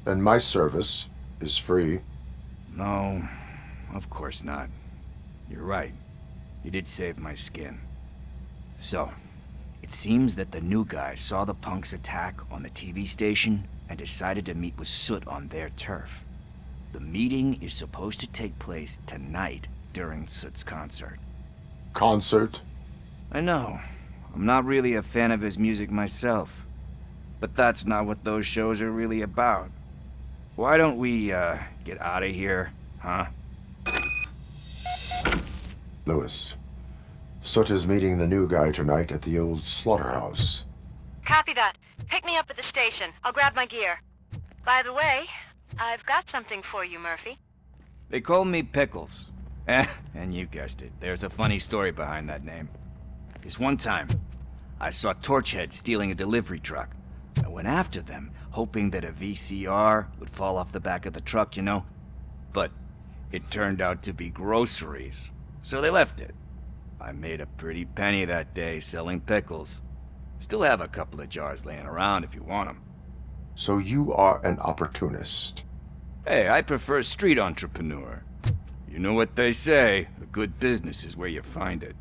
And my service is free. No, of course not. You're right. You did save my skin. So, it seems that the new guy saw the punks attack on the TV station and decided to meet with Soot on their turf. The meeting is supposed to take place tonight during Soot's concert. Concert? I know. I'm not really a fan of his music myself. But that's not what those shows are really about. Why don't we, get out of here, huh? Lewis. Soot is meeting the new guy tonight at the old slaughterhouse. Copy that. Pick me up at the station. I'll grab my gear. By the way, I've got something for you, Murphy. They call me Pickles. And you guessed it. There's a funny story behind that name. This one time, I saw Torchhead stealing a delivery truck. I went after them, hoping that a VCR would fall off the back of the truck, you know? But it turned out to be groceries, so they left it. I made a pretty penny that day selling pickles. Still have a couple of jars laying around if you want them. So you are an opportunist. Hey, I prefer street entrepreneur. You know what they say, a good business is where you find it.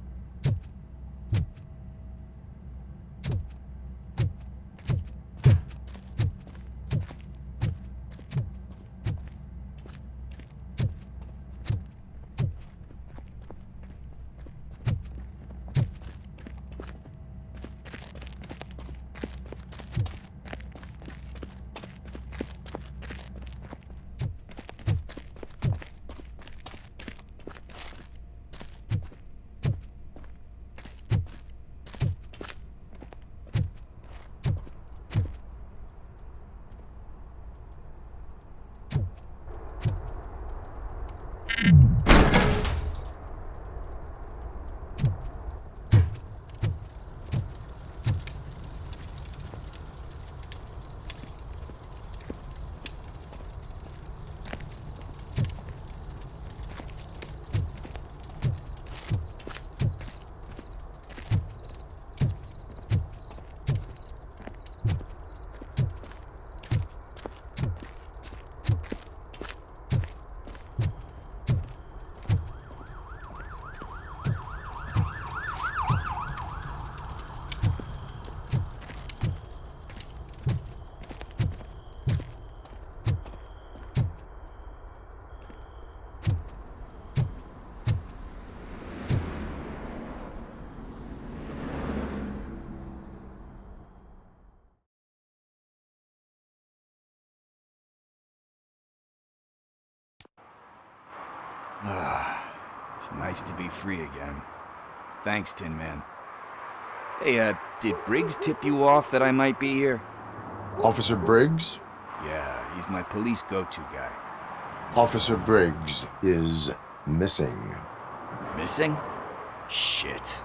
It's nice to be free again. Thanks, Tin Man. Hey, did Briggs tip you off that I might be here? Officer Briggs? Yeah, he's my police go-to guy. Officer Briggs is missing. Missing? Shit.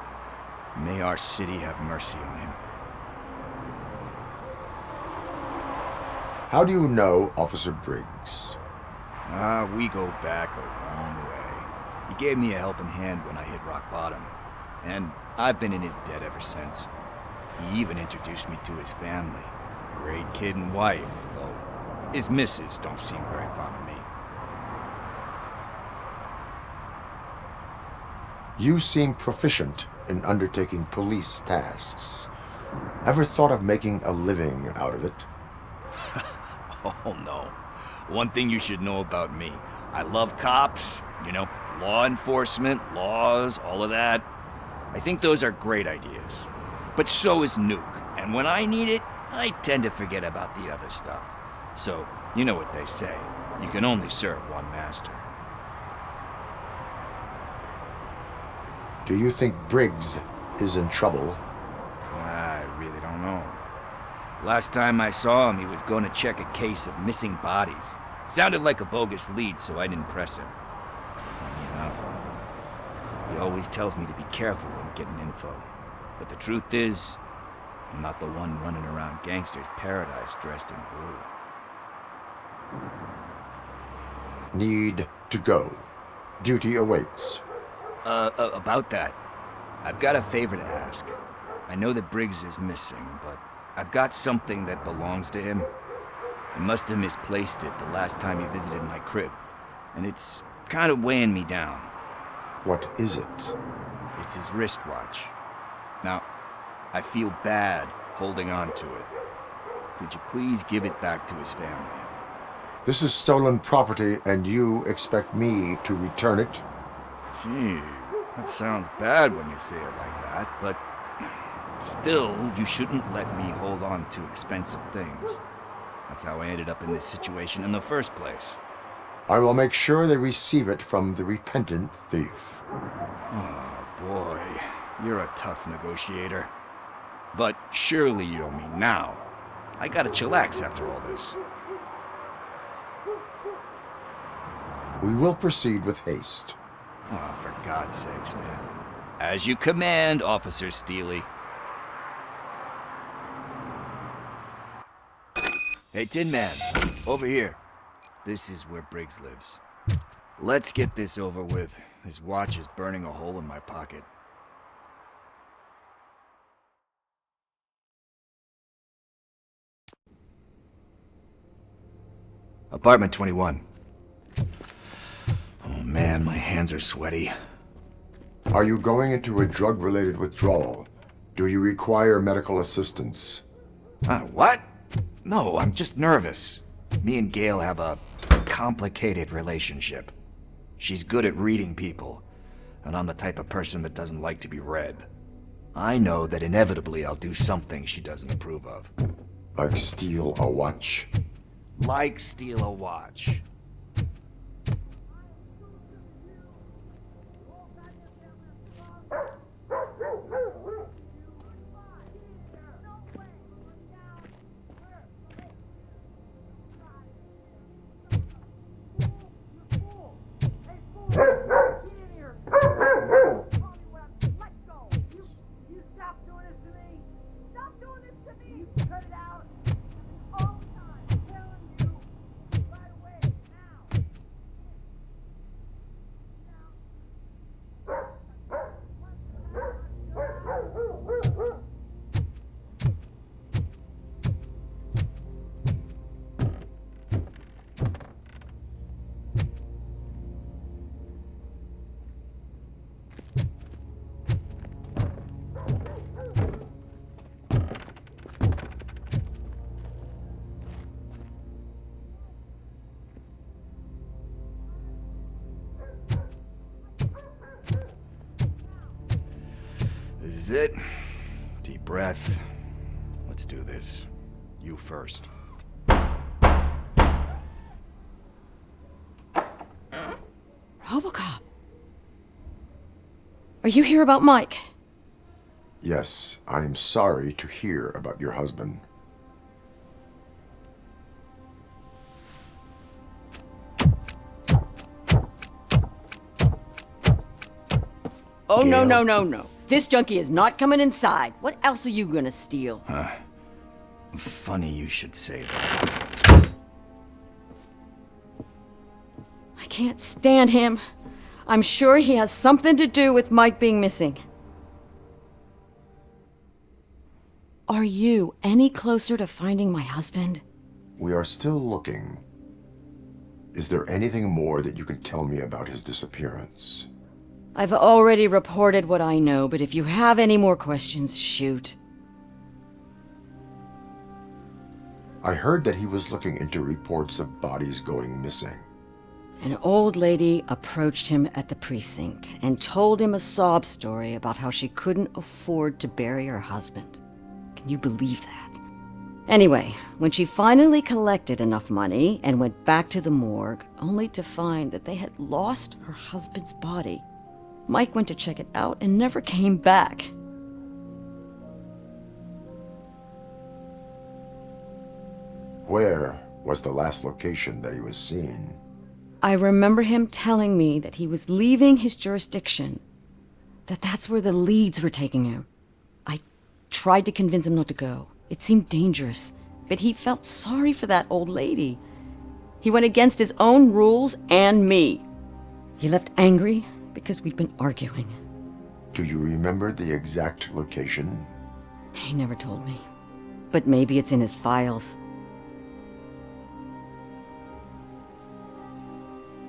May our city have mercy on him. How do you know Officer Briggs? We go back a long way. He gave me a helping hand when I hit rock bottom, and I've been in his debt ever since. He even introduced me to his family. Great kid and wife, though his missus don't seem very fond of me. You seem proficient in undertaking police tasks. Ever thought of making a living out of it? Oh no. One thing you should know about me. I love cops, you know, law enforcement, laws, all of that. I think those are great ideas. But so is Nuke, and when I need it, I tend to forget about the other stuff. So, you know what they say. You can only serve one master. Do you think Briggs is in trouble? I really don't know. Last time I saw him, he was going to check a case of missing bodies. Sounded like a bogus lead, so I didn't press him. Funny enough. He always tells me to be careful when getting info. But the truth is, I'm not the one running around gangster's paradise dressed in blue. Need to go. Duty awaits. About that, I've got a favor to ask. I know that Briggs is missing, but I've got something that belongs to him. I must have misplaced it the last time he visited my crib, and it's kind of weighing me down. What is it? It's his wristwatch. Now, I feel bad holding on to it. Could you please give it back to his family? This is stolen property, and you expect me to return it? Gee, that sounds bad when you say it like that, but still, you shouldn't let me hold on to expensive things. That's how I ended up in this situation in the first place. I will make sure they receive it from the repentant thief. Oh boy, you're a tough negotiator. But surely you don't mean now. I gotta chillax after all this. We will proceed with haste. Oh, for God's sakes, man. As you command, Officer Steely. Hey, Tin Man, over here. This is where Briggs lives. Let's get this over with. His watch is burning a hole in my pocket. Apartment 21. Oh man, my hands are sweaty. Are you going into a drug-related withdrawal? Do you require medical assistance? What? No, I'm just nervous. Me and Gail have a complicated relationship. She's good at reading people, and I'm the type of person that doesn't like to be read. I know that inevitably I'll do something she doesn't approve of. Like steal a watch? Like steal a watch. This is it. Deep breath. Let's do this. You first. Robocop. Are you here about Mike? Yes, I am sorry to hear about your husband. Oh, Gail? no. This junkie is not coming inside. What else are you gonna steal? Funny you should say that. I can't stand him. I'm sure he has something to do with Mike being missing. Are you any closer to finding my husband? We are still looking. Is there anything more that you can tell me about his disappearance? I've already reported what I know, but if you have any more questions, shoot. I heard that he was looking into reports of bodies going missing. An old lady approached him at the precinct and told him a sob story about how she couldn't afford to bury her husband. Can you believe that? Anyway, when she finally collected enough money and went back to the morgue, only to find that they had lost her husband's body, Mike went to check it out and never came back. Where was the last location that he was seen? I remember him telling me that he was leaving his jurisdiction, that's where the leads were taking him. I tried to convince him not to go. It seemed dangerous, but he felt sorry for that old lady. He went against his own rules and me. He left angry because we'd been arguing. Do you remember the exact location? He never told me, but maybe it's in his files.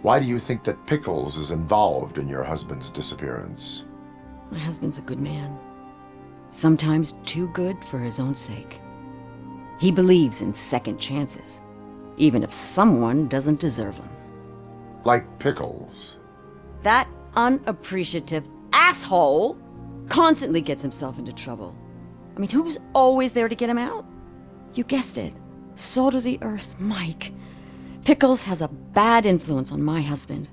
Why do you think that Pickles is involved in your husband's disappearance? My husband's a good man. Sometimes too good for his own sake. He believes in second chances, even if someone doesn't deserve them. Like Pickles. That unappreciative asshole constantly gets himself into trouble. I mean, who's always there to get him out? You guessed it. Salt of the earth, Mike. Pickles has a bad influence on my husband.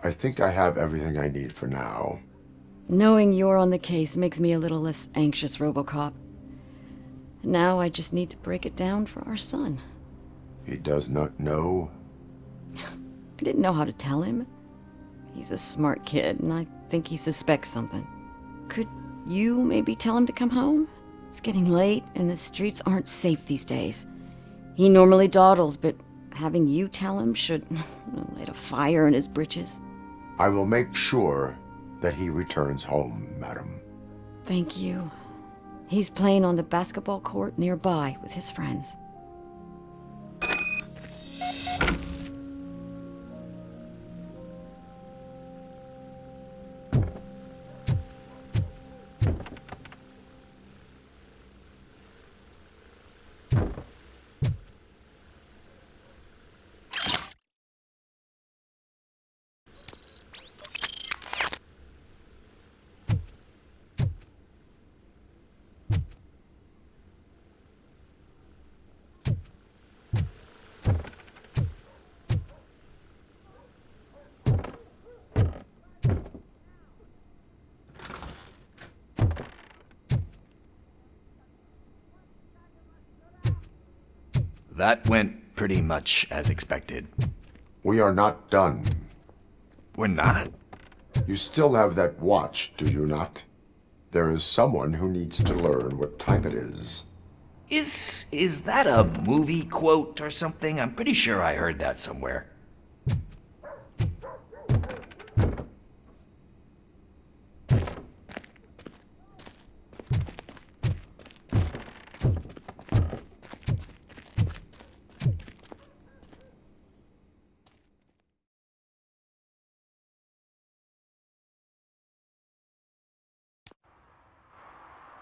I think I have everything I need for now. Knowing you're on the case makes me a little less anxious, Robocop. Now I just need to break it down for our son. He does not know? I didn't know how to tell him. He's a smart kid, and I think he suspects something. Could you maybe tell him to come home? It's getting late, and the streets aren't safe these days. He normally dawdles, but having you tell him should light a fire in his britches. I will make sure that he returns home, madam. Thank you. He's playing on the basketball court nearby with his friends. That went pretty much as expected. We are not done. We're not? You still have that watch, do you not? There is someone who needs to learn what time it is. Is that a movie quote or something? I'm pretty sure I heard that somewhere.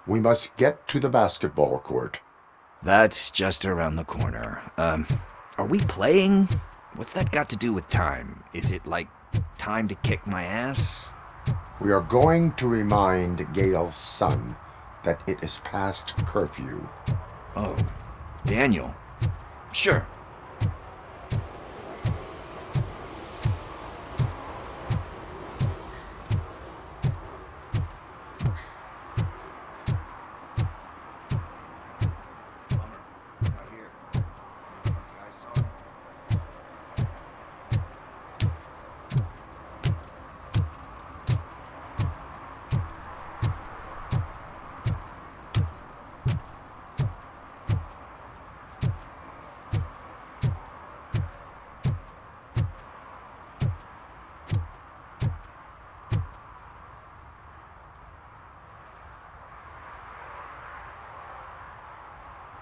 We must get to the basketball court. That's just around the corner. Are we playing? What's that got to do with time? Is it like time to kick my ass? We are going to remind Gail's son that it is past curfew. Oh, Daniel. Sure.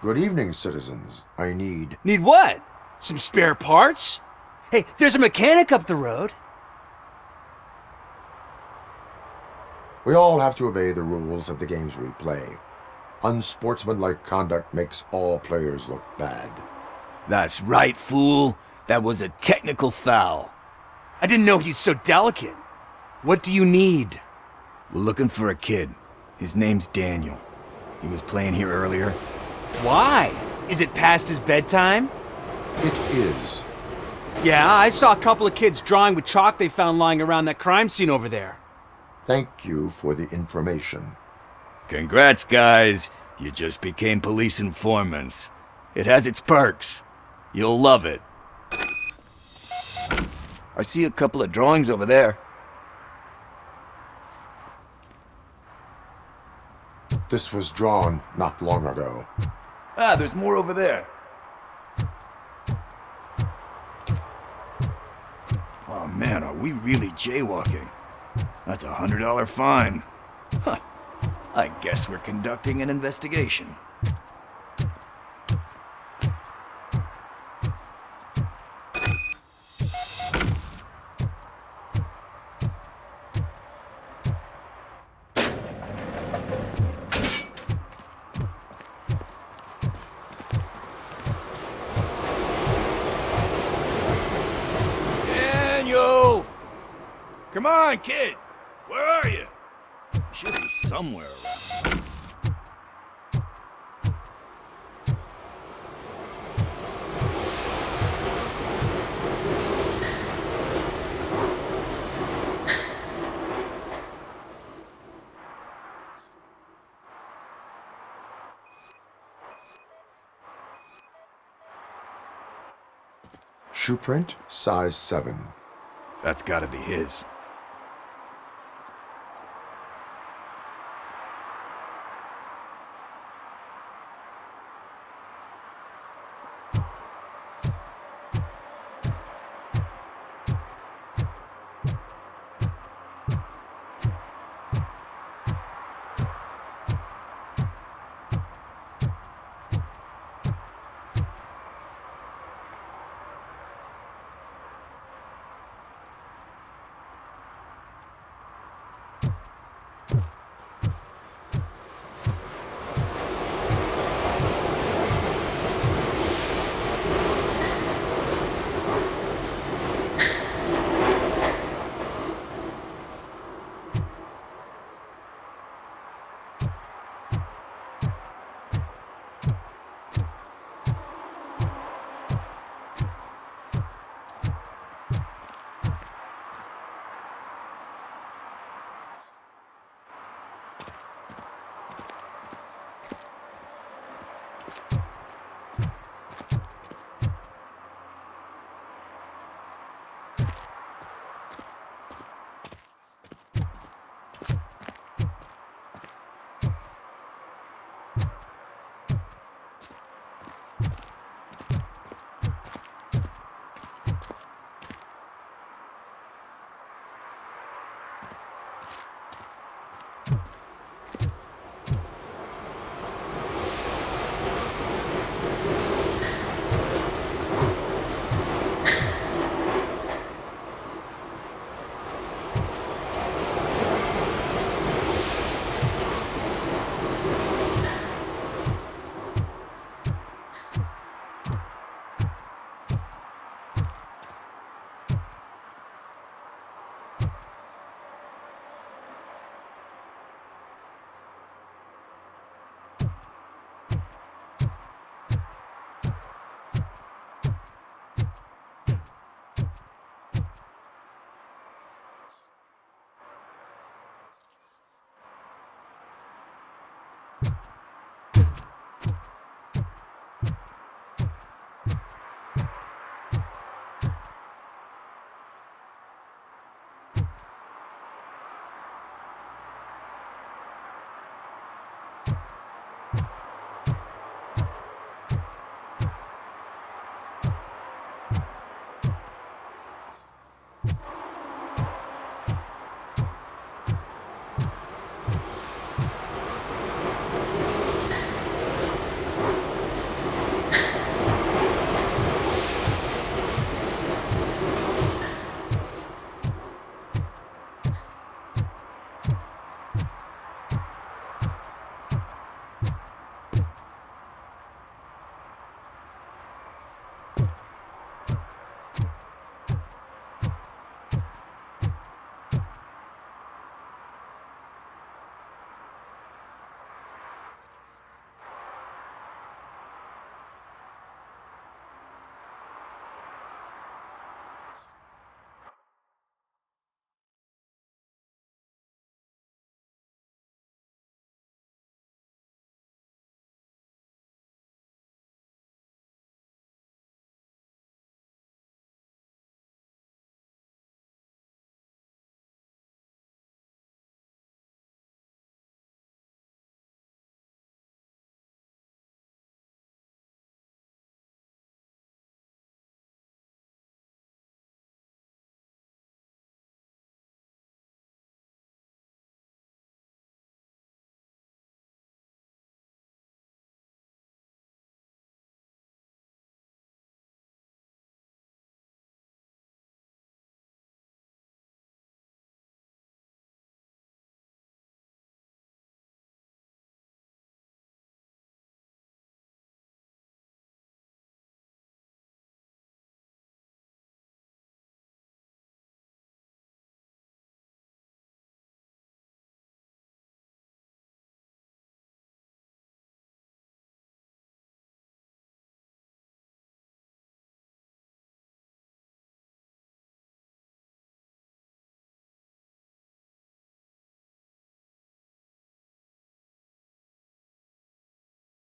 Good evening, citizens. I need... Need what? Some spare parts? Hey, there's a mechanic up the road. We all have to obey the rules of the games we play. Unsportsmanlike conduct makes all players look bad. That's right, fool. That was a technical foul. I didn't know he's so delicate. What do you need? We're looking for a kid. His name's Daniel. He was playing here earlier. Why? Is it past his bedtime? It is. Yeah, I saw a couple of kids drawing with chalk they found lying around that crime scene over there. Thank you for the information. Congrats, guys. You just became police informants. It has its perks. You'll love it. I see a couple of drawings over there. This was drawn not long ago. Ah, there's more over there. Oh man, are we really jaywalking? That's a $100 fine. Huh. I guess we're conducting an investigation. Come on, kid! Where are you? Should be somewhere around. Shoe print, size 7. That's gotta be his.